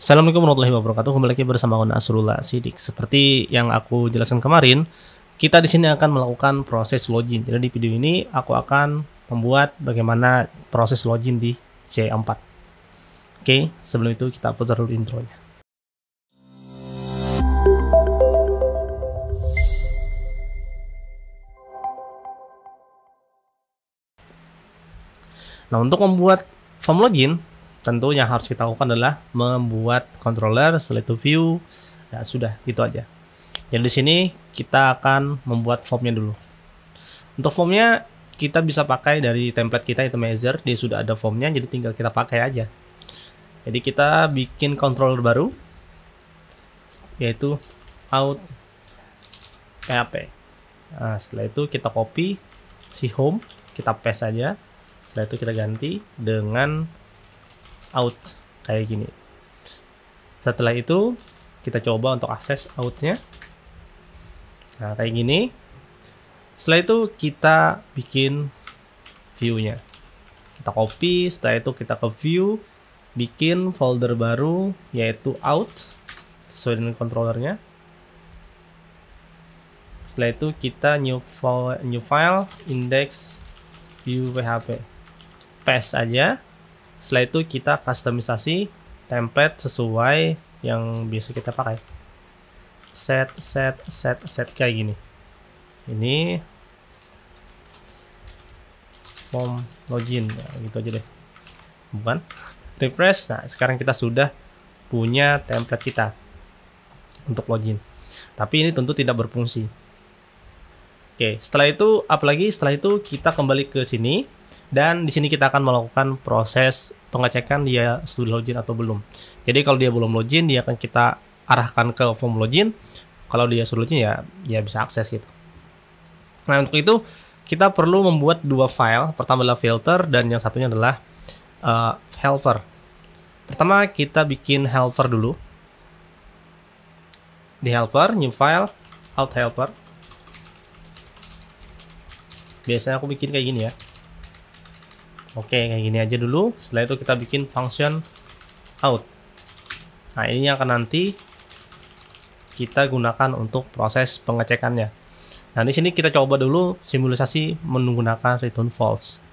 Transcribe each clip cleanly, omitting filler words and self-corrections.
Assalamualaikum warahmatullahi wabarakatuh. Kembali lagi bersama aku Nasrullah Sidik. Seperti yang aku jelaskan kemarin, kita di sini akan melakukan proses login. Jadi di video ini aku akan membuat bagaimana proses login di C4. Oke, sebelum itu kita putar dulu intronya. Nah, untuk membuat form login, tentu yang harus kita lakukan adalah membuat controller, setelah itu view, ya sudah, itu aja. Jadi di sini kita akan membuat formnya dulu. Untuk formnya kita bisa pakai dari template kita, itu measure, dia sudah ada formnya, jadi tinggal kita pakai aja. Jadi kita bikin controller baru, yaitu out PHP. Nah, setelah itu kita copy si home, kita paste aja. Setelah itu kita ganti dengan out kayak gini. Setelah itu kita coba untuk akses outnya. Nah, kayak gini. Setelah itu kita bikin view-nya. Kita copy, setelah itu kita ke view, bikin folder baru yaitu out sesuai dengan controllernya. Setelah itu kita new file index view php. Paste aja. Setelah itu kita customisasi template sesuai yang biasa kita pakai. Set kayak gini. Ini form login, ya, gitu aja deh. Bukan? Refresh. Nah, sekarang kita sudah punya template kita untuk login. Tapi ini tentu tidak berfungsi. Oke, setelah itu apalagi setelah itu kita kembali ke sini. Dan di sini kita akan melakukan proses pengecekan dia sudah login atau belum. Jadi kalau dia belum login, dia akan kita arahkan ke form login. Kalau dia sudah login ya, dia bisa akses gitu. Nah, untuk itu kita perlu membuat dua file. Pertama adalah filter dan yang satunya adalah helper. Pertama kita bikin helper dulu. Di helper, new file, out helper. Biasanya aku bikin kayak gini ya. Oke, kayak gini aja dulu. Setelah itu kita bikin function out. Nah, ini akan nanti kita gunakan untuk proses pengecekannya. Nah, di sini kita coba dulu simulasi menggunakan return false.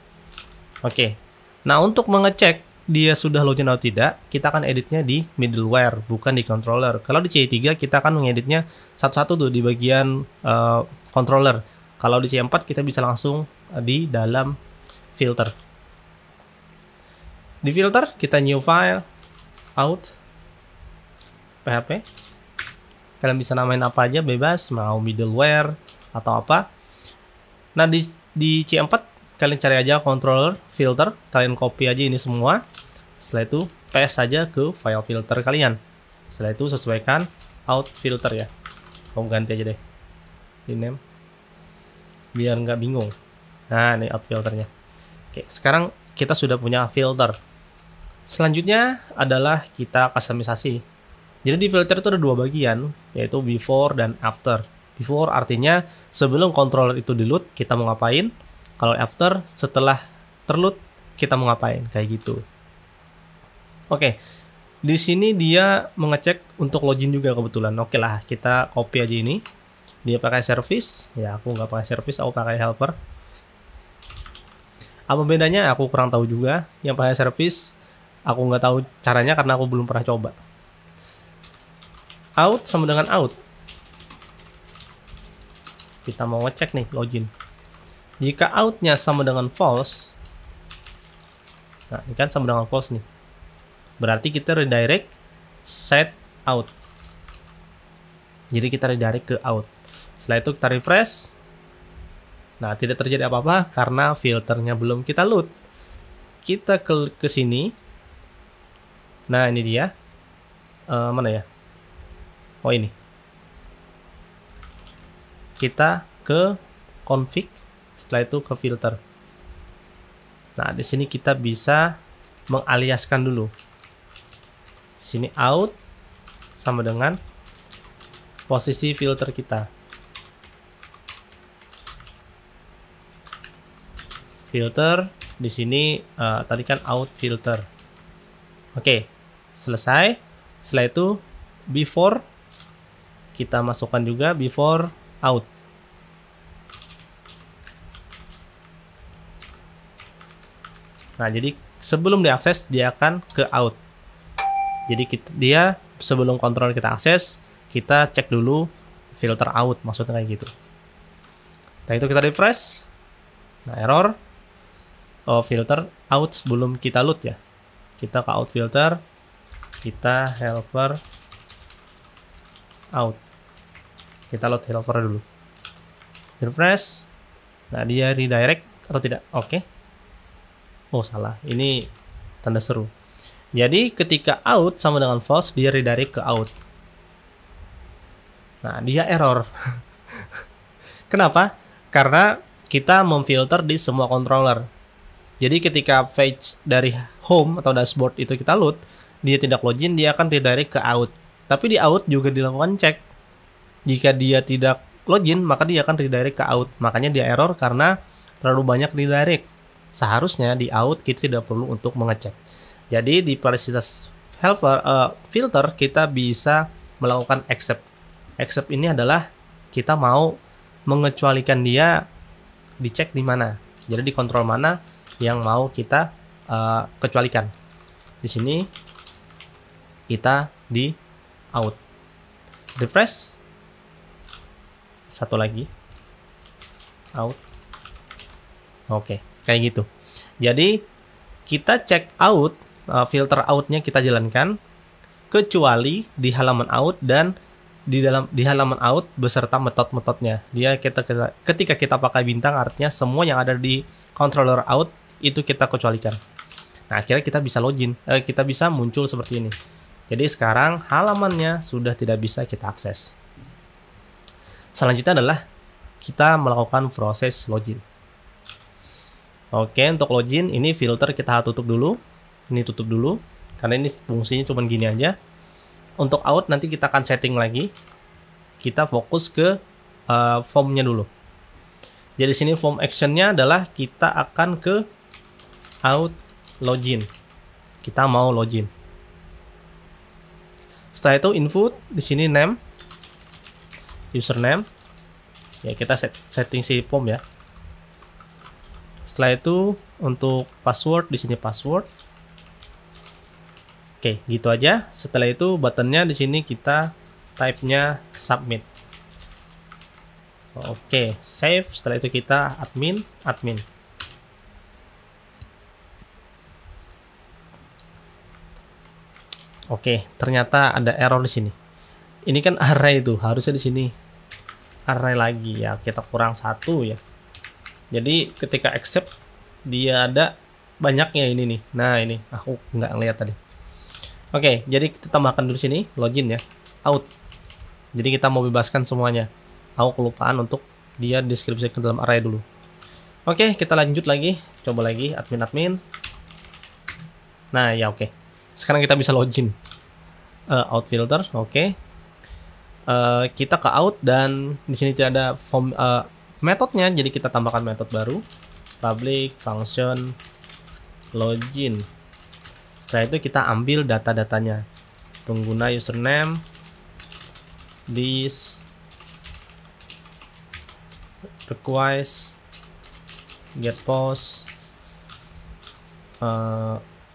Oke. Nah, untuk mengecek dia sudah login atau tidak, kita akan editnya di middleware, bukan di controller. Kalau di C3 kita akan mengeditnya satu-satu tuh di bagian controller. Kalau di C4 kita bisa langsung di dalam filter. Di filter kita new file out php. Kalian bisa namain apa aja bebas, mau middleware atau apa. Nah, di C4 kalian cari aja controller filter, kalian copy aja ini semua. Setelah itu paste saja ke file filter kalian. Setelah itu sesuaikan out filter ya. Kamu ganti aja deh di name biar nggak bingung. Nah, ini out filternya. Oke, sekarang kita sudah punya filter. Selanjutnya adalah kita customisasi. Jadi di filter itu ada dua bagian, yaitu before dan after. Before artinya sebelum controller itu di load kita mau ngapain. Kalau after setelah terload kita mau ngapain, kayak gitu. Oke, di sini dia mengecek untuk login juga kebetulan. Oke lah, kita copy aja ini. Dia pakai service, ya aku nggak pakai service, aku pakai helper. Apa bedanya? Aku kurang tahu juga. Yang pakai service aku nggak tahu caranya karena aku belum pernah coba. Out sama dengan out. Kita mau ngecek nih login. Jika outnya sama dengan false, nah ini kan sama dengan false nih. Berarti kita redirect set out. Jadi kita redirect ke out. Setelah itu kita refresh. Nah, tidak terjadi apa-apa karena filternya belum kita load. Kita ke sini. Nah, ini dia. Mana ya? Oh, ini. Kita ke config, setelah itu ke filter. Nah, di sini kita bisa mengaliaskan dulu. Sini out sama dengan posisi filter kita. Filter di sini tadi kan out filter. Oke, selesai. Setelah itu before kita masukkan juga before out. Nah, jadi sebelum diakses dia akan ke out. Jadi dia sebelum kontrol kita akses, kita cek dulu filter out, maksudnya kayak gitu. Nah, itu kita refresh. Nah, error. Oh, filter out sebelum kita load ya. Kita ke out filter, kita helper out. Kita load helper dulu. Refresh. Nah, dia redirect atau tidak? Oke. Oh, salah. Ini tanda seru. Jadi ketika out sama dengan false, dia redirect ke out. Nah, dia error. Kenapa? Karena kita memfilter di semua controller. Jadi ketika page dari home atau dashboard itu kita load, dia tidak login, dia akan redirect ke out. Tapi di out juga dilakukan cek. Jika dia tidak login, maka dia akan redirect ke out. Makanya dia error karena terlalu banyak redirect. Seharusnya di out kita tidak perlu untuk mengecek. Jadi di parasitas helper filter kita bisa melakukan accept. Accept ini adalah kita mau mengecualikan dia dicek di mana. Jadi di kontrol mana yang mau kita kecualikan. Di sini kita di out. Refresh. Satu lagi. Out. Oke, kayak gitu. Jadi kita cek out, filter outnya kita jalankan kecuali di halaman out dan di halaman out beserta metode-metodenya. Ketika kita pakai bintang, artinya semua yang ada di controller out itu kita kecualikan. Nah, akhirnya kita bisa login, kita bisa muncul seperti ini. Jadi sekarang halamannya sudah tidak bisa kita akses. Selanjutnya adalah kita melakukan proses login. Oke, untuk login ini filter kita tutup dulu. Ini tutup dulu karena ini fungsinya cuma gini aja. Untuk out nanti kita akan setting lagi. Kita fokus ke formnya dulu. Jadi sini form actionnya adalah kita akan ke out login. Kita mau login. Setelah itu input di sini name, username. Ya, kita setting si form ya. Setelah itu untuk password di sini password. Oke, gitu aja. Setelah itu buttonnya di sini kita type-nya submit. Oke, save. Setelah itu kita admin. Oke, ternyata ada error di sini. Ini kan array itu, harusnya di sini array lagi ya. Kita kurang satu ya. Jadi ketika accept dia ada banyaknya ini nih. Nah, ini aku nggak ngeliat tadi. Oke, jadi kita tambahkan dulu sini login ya, out. Jadi kita mau bebaskan semuanya. Aku kelupaan untuk dia deskripsi ke dalam array dulu. Oke, kita lanjut lagi, coba lagi admin. Nah ya oke. Sekarang kita bisa login. Out filter, oke. Kita ke out dan di sini tidak ada form metodenya, jadi kita tambahkan metode baru, public function login. Setelah itu kita ambil data-datanya, pengguna username, this request get post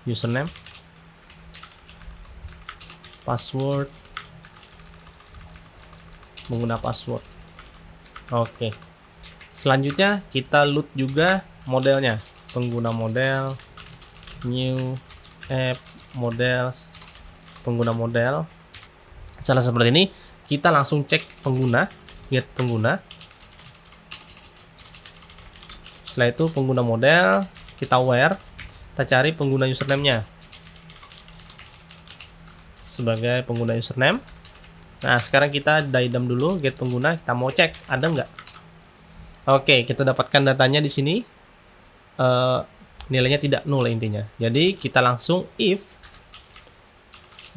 username, password, pengguna password. Oke. Selanjutnya kita load juga modelnya, pengguna model, new app models, pengguna model. Setelah seperti ini kita langsung cek pengguna, get pengguna. Setelah itu pengguna model kita where, kita cari pengguna username-nya sebagai pengguna username. Nah sekarang kita daidam dulu get pengguna, kita mau cek ada nggak. Oke, kita dapatkan datanya di sini. Nilainya tidak nol intinya. Jadi kita langsung if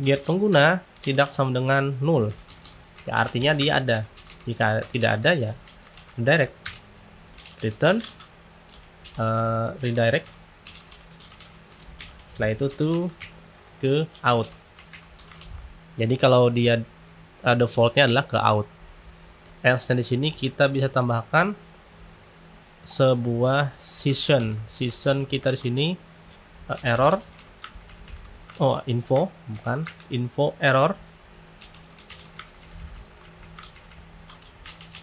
get pengguna tidak sama dengan nol. Ya artinya dia ada. Jika tidak ada ya redirect. Return redirect. Setelah itu to ke out. Jadi kalau dia defaultnya adalah ke out. Else di sini kita bisa tambahkan sebuah session. Session kita di sini error. Oh, info, bukan info error.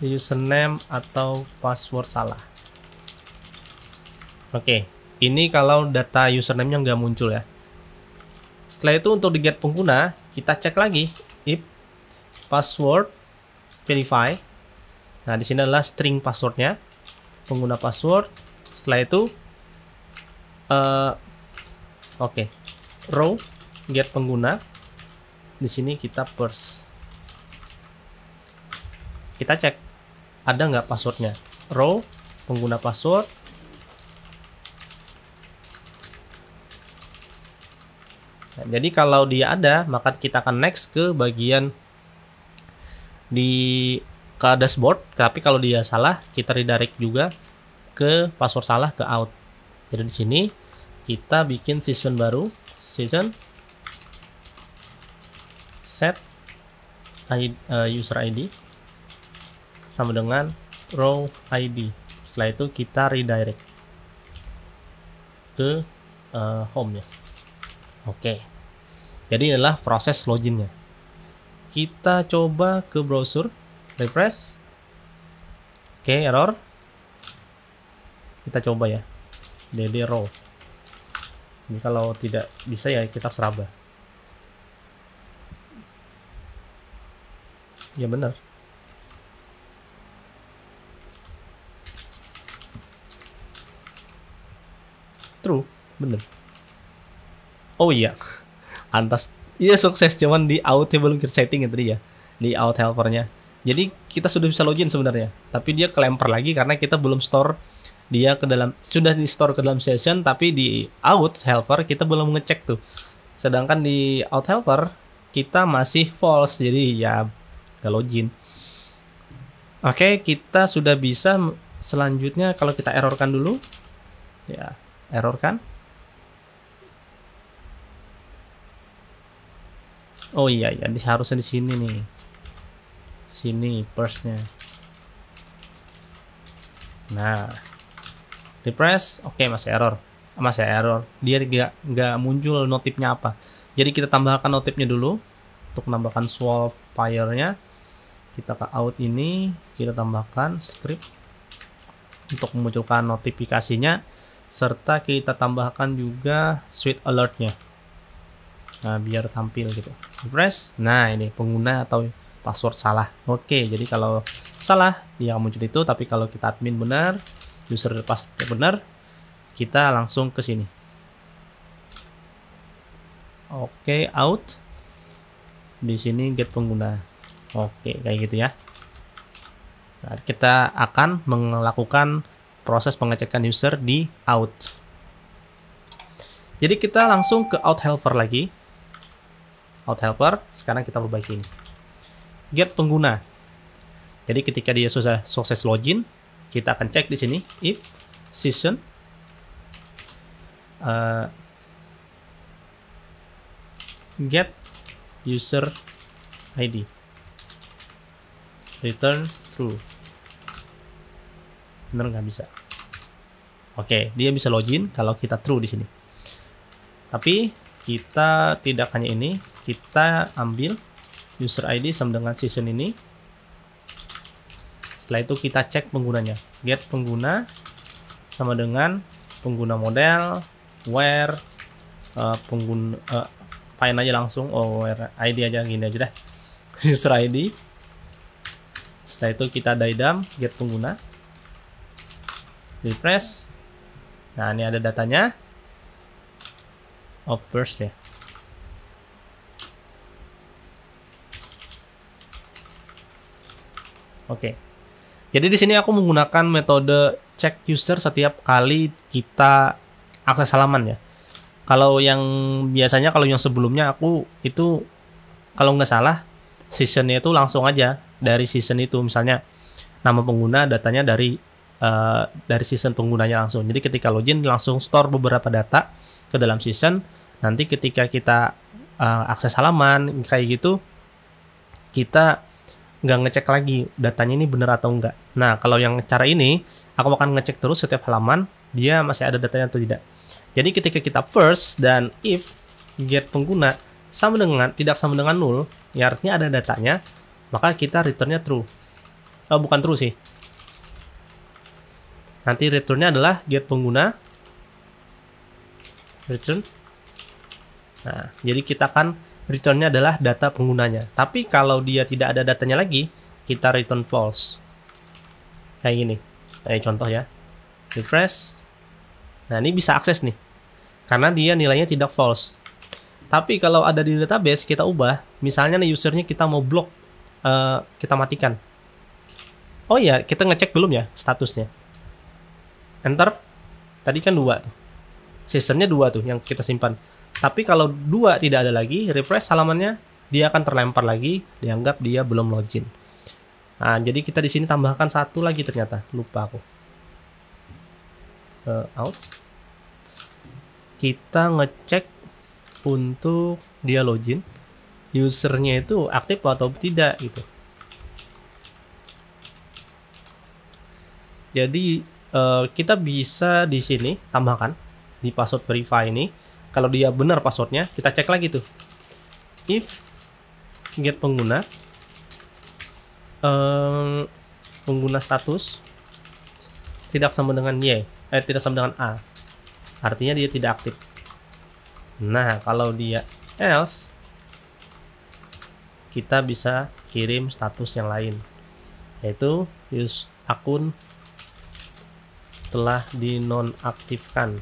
Username atau password salah. Oke, ini kalau data username-nya nggak muncul ya. Setelah itu untuk di get pengguna, kita cek lagi if password verify. Nah, di sini adalah string passwordnya, pengguna password. Setelah itu, oke, row get pengguna. Di sini kita parse. Kita cek ada nggak passwordnya. Row pengguna password. Nah, jadi kalau dia ada, maka kita akan next ke bagian ke dashboard. Tapi kalau dia salah, kita redirect juga ke password salah ke out. Jadi di sini kita bikin session baru, session set user ID sama dengan row ID. Setelah itu kita redirect ke home ya. Oke, jadi inilah proses loginnya. Kita coba ke browser, refresh. Oke, error. Kita coba ya, dd row. Ini kalau tidak bisa ya kita seraba. Ya benar. True, bener. Oh iya, antas, iya sukses, cuman di out belum kita setting ya tadi ya, di out helpernya. Jadi kita sudah bisa login sebenarnya, tapi dia kelempar lagi karena kita belum store dia ke dalam, sudah di store ke dalam session, tapi di out helper kita belum ngecek tuh. Sedangkan di out helper kita masih false, jadi ya nggak login. Oke, kita sudah bisa. Selanjutnya kalau kita errorkan dulu, ya errorkan. Oh iya ya, harusnya di sini nih. Sini first-nya. Nah, refresh, oke masih error. Masih error. Dia nggak muncul notifnya apa. Jadi kita tambahkan notifnya dulu untuk menambahkan swap file-nya. Kita ke out ini, kita tambahkan script untuk memunculkan notifikasinya, serta kita tambahkan juga switch alert-nya. Nah, biar tampil gitu. Refresh. Nah, ini pengguna atau password salah. Oke, jadi kalau salah dia muncul itu, tapi kalau kita admin benar, user password benar, kita langsung ke sini. Oke, out. Di sini get pengguna. Oke, kayak gitu ya. Nah, kita akan melakukan proses pengecekan user di out. Jadi kita langsung ke out helper lagi. Out helper, sekarang kita perbaiki ini. Get pengguna. Jadi ketika dia sudah sukses login, kita akan cek di sini if session get user ID return true. Bener nggak bisa? Oke, dia bisa login kalau kita true di sini. Tapi kita tidak hanya ini, kita ambil user ID sama dengan session ini. Setelah itu kita cek penggunanya. Get pengguna sama dengan pengguna model, where, pengguna, find aja langsung, where ID aja, gini aja dah. User ID. Setelah itu kita daidam get pengguna. Refresh. Nah, ini ada datanya. First ya. Oke. Jadi di sini aku menggunakan metode check user setiap kali kita akses halaman ya. Kalau yang biasanya, kalau yang sebelumnya aku itu kalau nggak salah sessionnya itu langsung aja dari season itu, misalnya nama pengguna, datanya dari season penggunanya langsung. Jadi ketika login langsung store beberapa data ke dalam season. Nanti ketika kita akses halaman kayak gitu, kita nggak ngecek lagi datanya ini bener atau enggak. Nah, kalau yang cara ini, aku akan ngecek terus setiap halaman dia masih ada datanya atau tidak. Jadi ketika kita first dan if get pengguna sama dengan tidak sama dengan null, ya artinya ada datanya, maka kita returnnya true. Oh, bukan true sih. Nanti returnnya adalah get pengguna return. Nah, jadi kita akan returnnya adalah data penggunanya. Tapi kalau dia tidak ada datanya lagi, kita return false. Kayak gini. Kayak contoh ya. Refresh. Nah, ini bisa akses nih. Karena dia nilainya tidak false. Tapi kalau ada di database, kita ubah. Misalnya nih usernya kita mau blok. Kita matikan. Oh iya, kita ngecek belum ya statusnya. Enter. Tadi kan 2 tuh. Seasonnya 2 tuh yang kita simpan. Tapi kalau 2 tidak ada lagi, refresh halamannya, dia akan terlempar lagi, dianggap dia belum login. Nah, jadi kita di sini tambahkan 1 lagi ternyata, lupa aku. Out. Kita ngecek untuk dia login, usernya itu aktif atau tidak gitu. Jadi kita bisa di sini tambahkan di password verify ini. Kalau dia benar passwordnya, kita cek lagi tuh. If get pengguna, pengguna status tidak sama dengan Y, tidak sama dengan A, artinya dia tidak aktif. Nah, kalau dia else, kita bisa kirim status yang lain, yaitu use akun telah dinonaktifkan,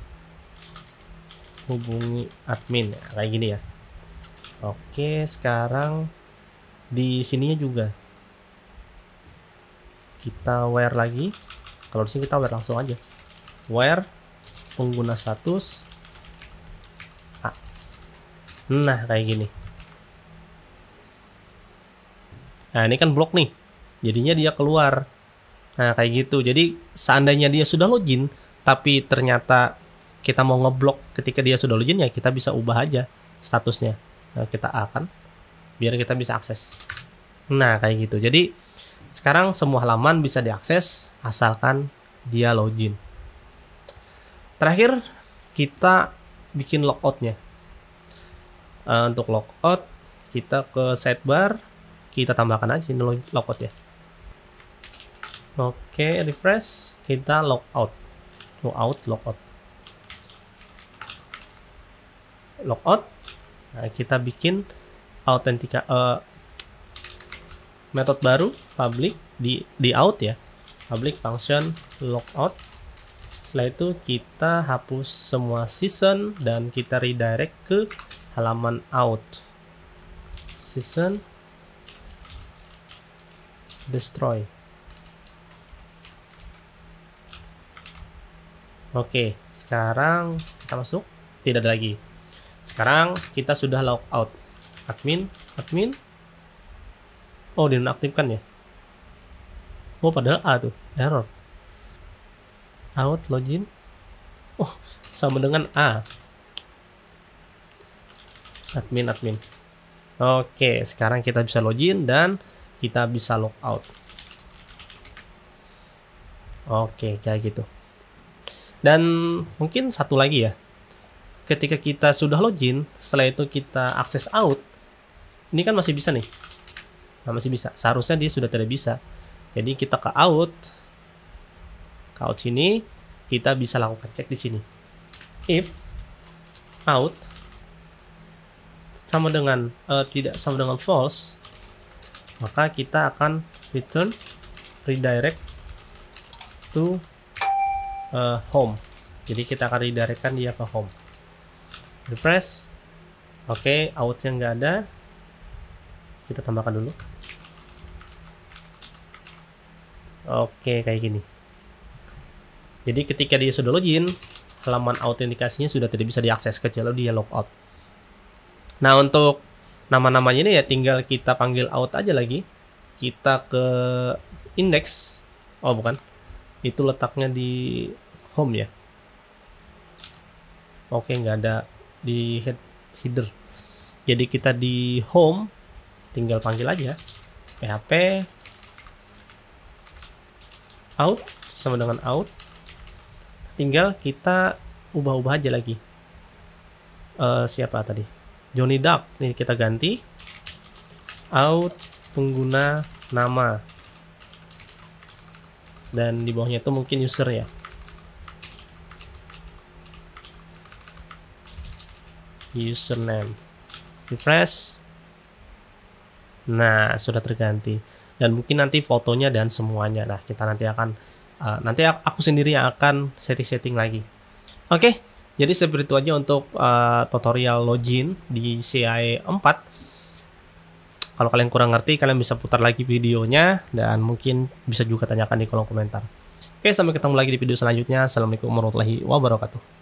hubungi admin, kayak gini ya. Oke, sekarang di sininya juga kita where lagi. Kalau di sini kita where langsung aja, where pengguna status A. Nah, kayak gini. Nah, ini kan blok nih, jadinya dia keluar. Nah, kayak gitu. Jadi seandainya dia sudah login tapi ternyata kita mau ngeblok ketika dia sudah login, ya kita bisa ubah aja statusnya. Nah, kita akan biar kita bisa akses. Nah, kayak gitu. Jadi sekarang semua halaman bisa diakses asalkan dia login. Terakhir kita bikin logoutnya. Untuk logout kita ke sidebar, kita tambahkan aja ini logout ya. Oke, refresh, kita logout. Logout. Nah, kita bikin metode baru public di out ya, public function logout. Setelah itu kita hapus semua season dan kita redirect ke halaman out. Season destroy. Oke, sekarang kita masuk, tidak ada lagi. Sekarang kita sudah logout. Admin. Oh, dinonaktifkan ya. Oh, padahal A tuh, error. Out login. Oh, sama dengan A. Admin. Oke, sekarang kita bisa login dan kita bisa logout. Oke, kayak gitu. Dan mungkin satu lagi ya, ketika kita sudah login, setelah itu kita akses out, ini kan masih bisa nih. Nah, masih bisa. Seharusnya dia sudah tidak bisa. Jadi kita ke out sini, kita bisa lakukan cek di sini. If out sama dengan tidak sama dengan false, maka kita akan redirect to home. Jadi kita akan redirectkan dia ke home. Refresh. Oke, outnya nggak ada. Kita tambahkan dulu. Oke, kayak gini. Jadi ketika dia sudah login, halaman autentikasinya sudah tidak bisa diakses kecuali dia logout. Nah, untuk nama-namanya ini ya tinggal kita panggil out aja lagi. Kita ke index. Oh, bukan. Itu letaknya di home ya. Oke, nggak ada di header. Jadi kita di home tinggal panggil aja php out sama dengan out, tinggal kita ubah-ubah aja lagi. Siapa tadi, Johnny Duck, ini kita ganti out pengguna nama, dan di bawahnya itu mungkin user ya. Username, refresh. Nah, sudah terganti, dan mungkin nanti fotonya dan semuanya. Nah, kita nanti akan nanti aku sendiri yang akan setting lagi. Oke, jadi seperti itu aja untuk tutorial login di CI 4. Kalau kalian kurang ngerti, kalian bisa putar lagi videonya dan mungkin bisa juga tanyakan di kolom komentar. Oke, sampai ketemu lagi di video selanjutnya. Assalamualaikum warahmatullahi wabarakatuh.